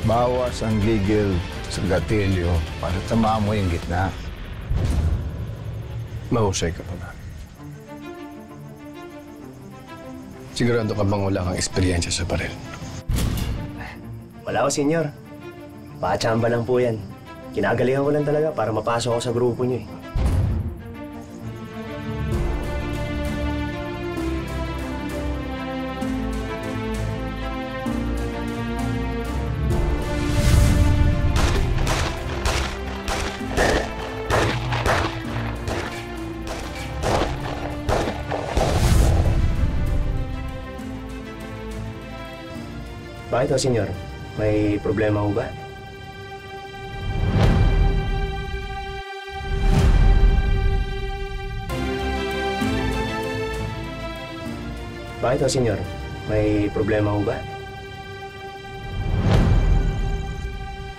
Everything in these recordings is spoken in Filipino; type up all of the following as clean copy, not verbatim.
Bawas ang gigil sa gatilyo para tamaan mo yung gitna. Mahusay ka pa ba? Sigurado ka bang wala kang eksperyensya sa baril? Wala ko, senyor. Pakachamba lang po yan. Kinagalingan ko lang talaga para mapasok ako sa grupo niyo eh. Bakit ho, senyor? May problema ho ba? Bakit ho, senyor? May problema ho ba?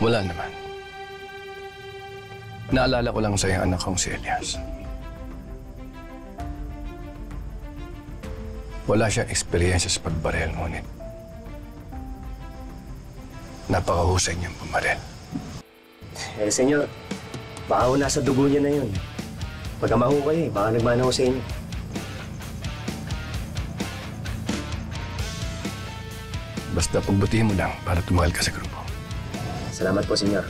Wala naman. Naalala ko lang sa iyong anak kong si Elias. Wala siyang eksperyensya sa pagbaril, ngunit napakahusay niyang pumaril. Eh, senyor, baka ho nasa dugo niya na yun. Pagkama ho kayo eh, baka nagmana ho sa inyo. Basta pagbutihin mo lang para tumagal ka sa grupo. Salamat po, senyor.